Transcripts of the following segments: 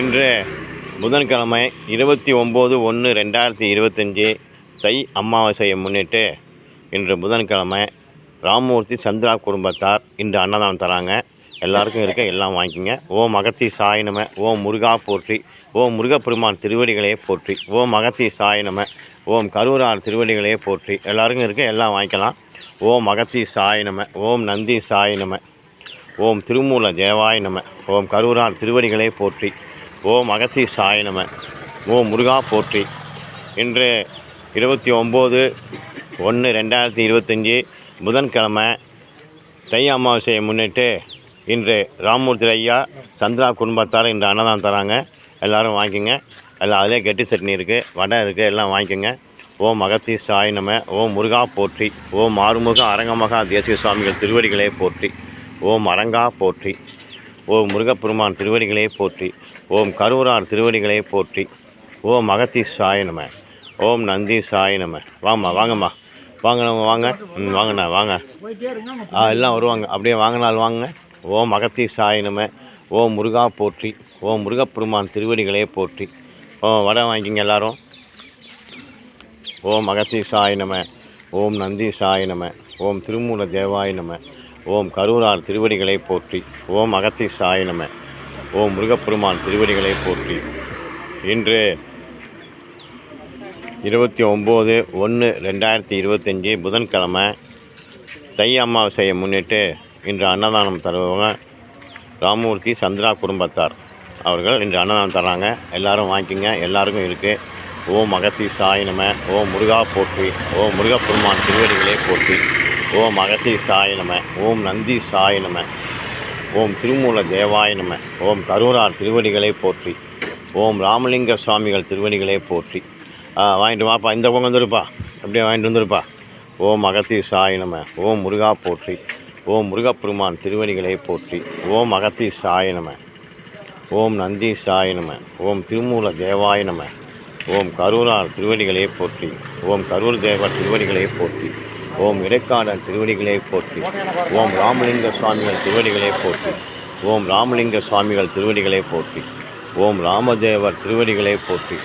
இன்று புதன்கிழமை 29/1/2025 தை அமாவாசையை முன்னிட்டு இன்று புதன்கிழமை ராமமூர்த்தி சந்திரா குடும்பத்தார் இன்று அன்னதானம் தராங்க. எல்லாருக்கும் இருக்க எல்லாம் வாங்கிக்கோங்க. ஓம் அகத்தி சாயினம, ஓம் முருகா போற்றி, ஓம் முருகப்பெருமான் திருவடிகளே போற்றி, ஓம் அகத்தி சாயினம, ஓம் கரூரார் திருவடிகளே போற்றி. எல்லாருக்கும் இருக்க எல்லாம் வாங்கிக்கலாம். ஓம் அகத்தி சாயினம, ஓம் நந்தி சாயினம, ஓம் திருமூல தேவாய நம, ஓம் கரூரார் திருவடிகளே போற்றி, ஓம் அகத்தி சாயனம, ஓம் முருகா போற்றி. இன்று 29/1/2025 புதன்கிழமை தை அமாவாசையை முன்னிட்டு இன்று ராமமூர்த்தி ஐயா சந்திரா குடும்பத்தார் இன்று அன்னதானம் தராங்க. எல்லோரும் வாங்கிக்கோங்க. எல்லாம் அதிலே கெட்டி சட்னி இருக்குது, வடை இருக்குது, எல்லாம் வாங்கிக்கோங்க. ஓம் அகத்தி சாயனம, ஓம் முருகா போற்றி, ஓம் ஆறுமுக அரங்கமகா தேசிய சுவாமிகள் திருவடிகளே போற்றி, ஓம் அரங்கா போற்றி, ஓம் முருகப்பெருமான் திருவடிகளே போற்றி, ஓம் கரூரார் திருவடிகளே போற்றி, ஓம் அகத்தி சாயனம, ஓம் நந்தி சாயனம. வாங்கம்மா வாங்க வாங்கண்ணா வாங்க. எல்லாம் வருவாங்க, அப்படியே வாங்கினால் வாங்க. ஓம் அகத்தி சாயனம, ஓம் முருகா போற்றி, ஓம் முருகப்பெருமான் திருவடிகளே போற்றி. வடை வாங்கிக்கிங்க எல்லோரும். ஓம் அகத்தி சாயனம, ஓம் நந்தி சாயனம, ஓம் திருமூல தேவாய நம, ஓம் கரூரார் திருவடிகளை போற்றி, ஓம் அகத்தி சாயனம, ஓம் முருகப்பெருமான் திருவடிகளை போற்றி. இன்று 29/1/2025 புதன்கிழமை தை அமாவாசையை முன்னிட்டு இன்று அன்னதானம் தருவவங்க ராமமூர்த்தி சந்திரா குடும்பத்தார் அவர்கள் இன்று அன்னதானம் தராங்க. எல்லோரும் வாங்கிக்கோங்க. எல்லாருக்கும் இருக்குது. ஓம் அகத்தி சாயனம, ஓம் முருகா போற்றி, ஓம் முருகப்பெருமான் திருவடிகளே போற்றி, ஓம் அகத்தி சாயனம, ஓம் நந்தி சாயனம, ஓம் திருமூல தேவாய நம, ஓம் கரூரார் திருவடிகளை போற்றி, ஓம் ராமலிங்க சுவாமிகள் திருவடிகளே போற்றி. வாங்கிட்டு வாப்பா, இந்த பக்கம் வந்துருப்பா, அப்படியே வாங்கிட்டு வந்துருப்பா. ஓம் அகத்தி சாயனம, ஓம் முருகா போற்றி, ஓம் முருகப்பெருமான் திருவடிகளை போற்றி, ஓம் அகத்தி சாயனம, ஓம் நந்தி சாயனம, ஓம் திருமூல தேவாய நம, ஓம் கரூரார் திருவடிகளே போற்றி, ஓம் கரூர் தேவர் திருவடிகளே போற்றி, ஓம் இடைக்காடர் திருவடிகளே போற்றி, ஓம் ராமலிங்க சுவாமிகள் திருவடிகளே போற்றி, ஓம் ராமலிங்க சுவாமிகள் திருவடிகளே போற்றி, ஓம் ராமதேவர் திருவடிகளே போற்றி,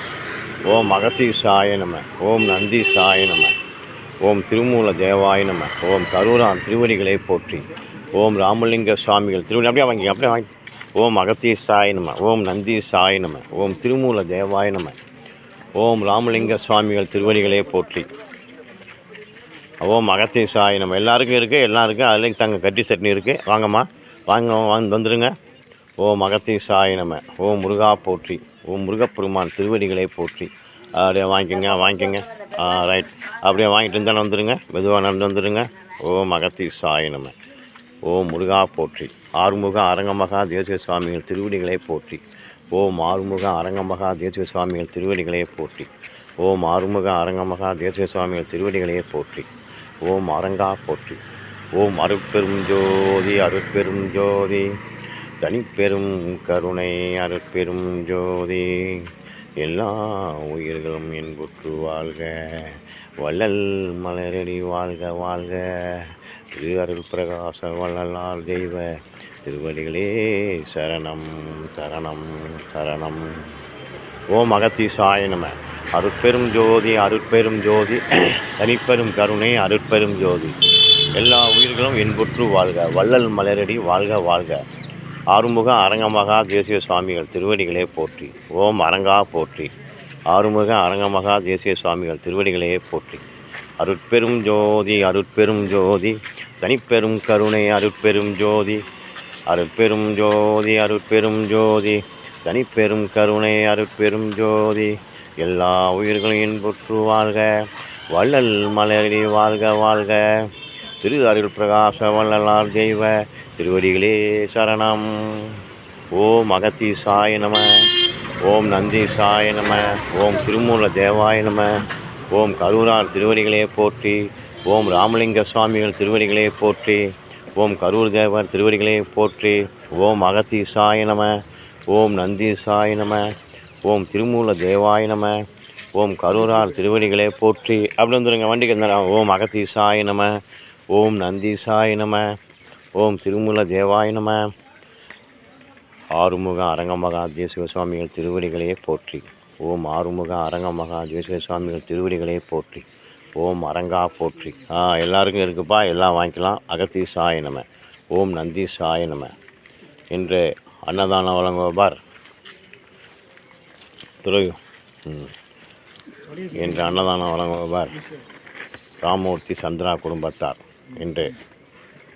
ஓம் அகத்தி சாய நம, ஓம் நந்தி சாய நம, ஓம் திருமூல தேவாய நம, ஓம் கரூரார் திருவடிகளே போற்றி, ஓம் ராமலிங்க சுவாமிகள் திருவடி. அப்படியே வாங்கி. ஓம் அகத்தி சாய நம, ஓம் நந்தி சாய நம, ஓம் திருமூல தேவாய நம, ஓம் ராமலிங்க சுவாமிகள் திருவடிகளே போற்றி, ஓம் அகத்தி சாய் நம்ம. எல்லாருக்கும் இருக்குது, எல்லாருக்கும் அதில் தங்க கட்டி சட்னி இருக்குது. வாங்கம்மா வந்துடுங்க. ஓம் அகத்தி சாய் நம்ம, ஓம் முருகா போற்றி, ஓம் முருகப்பெருமான் திருவடிகளை போற்றி. அப்படியே வாங்கிக்கோங்க. ரைட், அப்படியே வாங்கிட்டு இருந்தாலும் வந்துடுங்க, மெதுவாக நடந்து வந்துடுங்க. ஓம் அகத்தி சாய் நம்ம, ஓம் முருகா போற்றி, ஆறுமுக அரங்கமகா தேசிய சுவாமிகள் திருவடிகளை போற்றி, ஓம் ஆறுமுக அரங்கமகா தேசிய சுவாமிகள் திருவடிகளே போற்றி, ஓம் ஆறுமுக அரங்கமகா தேசிய சுவாமிகள் திருவடிகளே போற்றி, ஓம் அரங்கா போற்றி, ஓம் அருட்பெரும் ஜோதி அருட்பெரும் ஜோதி தனிப்பெரும் கருணை அருட்பெரும் ஜோதி. எல்லா உயிர்களும் என்புற்று வாழ்க, வள்ளல் மலரடி வாழ்க வாழ்க, திரு அருள் பிரகாச வள்ளலார் தெய்வ திருவடிகளே சரணம் சரணம் சரணம். ஓம் அகத்தி சாய நம, அருட்பெரும் ஜோதி அருட்பெரும் ஜோதி தனிப்பெரும் கருணை அருட்பெரும் ஜோதி. எல்லா உயிர்களும் இன்புற்று வாழ்க, வள்ளல் மலரடி வாழ்க வாழ்க, ஆறுமுக அரங்கமகா தேசிய சுவாமிகள் திருவடிகளே போற்றி, ஓம் அரங்கா போற்றி, ஆறுமுக அரங்கமகா தேசிய சுவாமிகள் திருவடிகளே போற்றி. அருட்பெரும் ஜோதி அருட்பெரும் ஜோதி தனிப்பெரும் கருணை அருட்பெரும் ஜோதி, அருட்பெரும் ஜோதி அருட்பெரும் ஜோதி தனிப்பெரும் கருணை அருட்பெரும் ஜோதி. எல்லா உயிர்களும் இன்புற்று வாழ்க, வள்ளல் மலரடி வாழ்க வாழ்க, திரு அருள் பிரகாச வள்ளலார் தெய்வ திருவடிகளே சரணம். ஓம் அகத்தி சாய நம, ஓம் நந்தி சாய நம, ஓம் திருமூல தேவாய நம, ஓம் கரூரார் திருவடிகளே போற்றி, ஓம் ராமலிங்க சுவாமிகள் திருவடிகளே போற்றி, ஓம் கரூர் தேவர் திருவடிகளே போற்றி, ஓம் அகத்தி சாய நம, ஓம் நந்தி சாய நம, ஓம் திருமூல தேவாய நம, ஓம் கரூரார் திருவடிகளே போற்றி. அப்படி வந்துடுங்க, வண்டிக்கு இருந்தாலும். ஓம் அகத்தி சாய நம, ஓம் நந்தி சாய நம, ஓம் திருமூல தேவாய நம, ஆறுமுக அரங்கமகா தேசிக சுவாமிகள் திருவடிகளே போற்றி. ஓம் ஆறுமுக அரங்கமகா தேசிக சுவாமிகள் திருவடிகளே போற்றி. ஓம் அரங்கா போற்றி. எல்லாருக்கும் இருக்குப்பா, எல்லாம் வாங்கிக்கலாம். அகத்தீசாய நம. ஓம் நந்தீசாய நம. இன்று அன்னதானம் வழங்குவார் துறை இன்று அன்னதானம் வழங்குவார் ராமூர்த்தி சந்திரா குடும்பத்தார். இன்று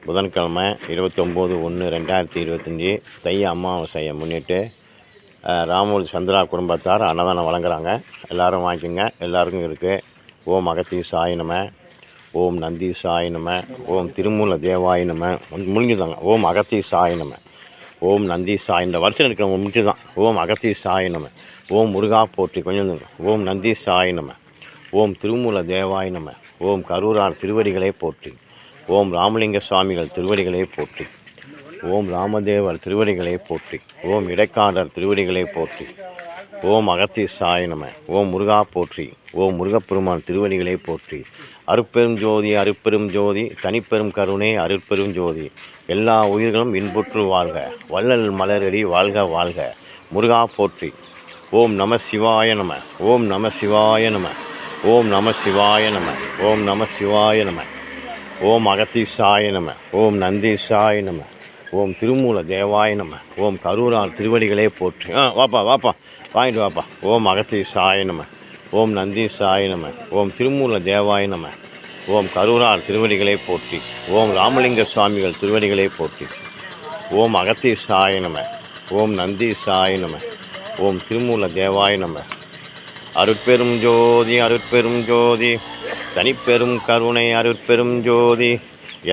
புதன்கிழமை 29/1/2025 தை அமாவாசையை முன்னிட்டு ராமூர்த்தி சந்திரா குடும்பத்தார் அன்னதானம் வழங்குறாங்க. எல்லோரும் வாங்கிக்கோங்க. எல்லாருக்கும் இருக்குது. ஓம் அகத்தீசாய நம. ஓம் நந்தீசாய நம. ஓம் திருமூல தேவாய நம. முடிஞ்சுதாங்க. ஓம் அகத்தீசாய நம. ஓம் நந்தீசாய. இந்த வருஷம் இருக்கிறவங்க முடிச்சு தான். ஓம் அகத்தீசாய நம. ஓம் முருகா போற்றி. கொஞ்சம் ஓம் நந்தீசாய நம. ஓம் திருமூல தேவாய நம. ஓம் கரூரார் திருவடிகளே போற்றி. ஓம் ராமலிங்க சுவாமிகள் திருவடிகளே போற்றி. ஓம் ராமதேவர் திருவடிகளே போற்றி. ஓம் இடைக்காடர் திருவடிகளே போற்றி. ஓம் அகத்தீசாய நம. ஓம் முருகா போற்றி. ஓம் முருகப்பெருமான் திருவடிகளே போற்றி. அருட்பெரும் ஜோதி அருட்பெரும் ஜோதி தனிப்பெரும் கருணை அருட்பெரும் ஜோதி. எல்லா உயிர்களும் இன்புற்று வாழ்க. வள்ளல் மலரடி வாழ்க வாழ்க. முருகா போற்றி. ஓம் நம சிவாய நம. ஓம் நம சிவாய நம. ஓம் நம சிவாய நம. ஓம் நம சிவாய நம. ஓம் அகத்தீசாய நம. ஓம் நந்தீசாய நம. ஓம் திருமூல தேவாய நம. ஓம் கரூரார் திருவடிகளே போற்றி. வாப்பா வாங்கிட்டு வாப்பா. ஓம் அகத்தீசாய நம. ஓம் நந்தீசாய நம. ஓம் திருமூல தேவாய நம. ஓம் கரூரார் திருவடிகளே போற்றி. ஓம் ராமலிங்க சுவாமிகள் திருவடிகளே போற்றி. ஓம் அகத்தீசாய நம. ஓம் நந்தீசாய நம. ஓம் திருமூல தேவாய நம. அருட்பெரும் ஜோதி அருட்பெரும் ஜோதி தனிப்பெரும் கருணை அருட்பெரும் ஜோதி.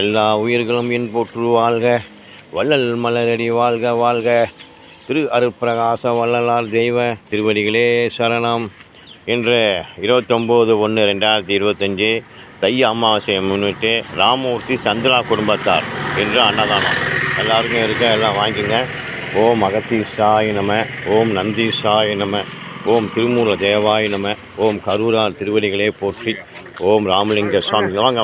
எல்லா உயிர்களும் இன்புற்று வாழ்க. வள்ளல் மலரடி வாழ்க வாழ்க. திரு அருட்பிரகாச வள்ளலார் தெய்வ திருவடிகளே சரணம். இன்று 29/1/2025 தை அமாவாசையை முன்னிட்டு ராமூர்த்தி சந்திரா குடும்பத்தார் என்று அன்னதானம். எல்லாருக்கும் இருக்க, எல்லாம் வாங்கிக்கோங்க. ஓம் அகத்தீசாய நம. ஓம் நந்தீசாய நம. ஓம் திருமூல தேவாய நம. ஓம் கரூரார் திருவடிகளே போற்றி. ஓம் ராமலிங்க சுவாமி. வாங்க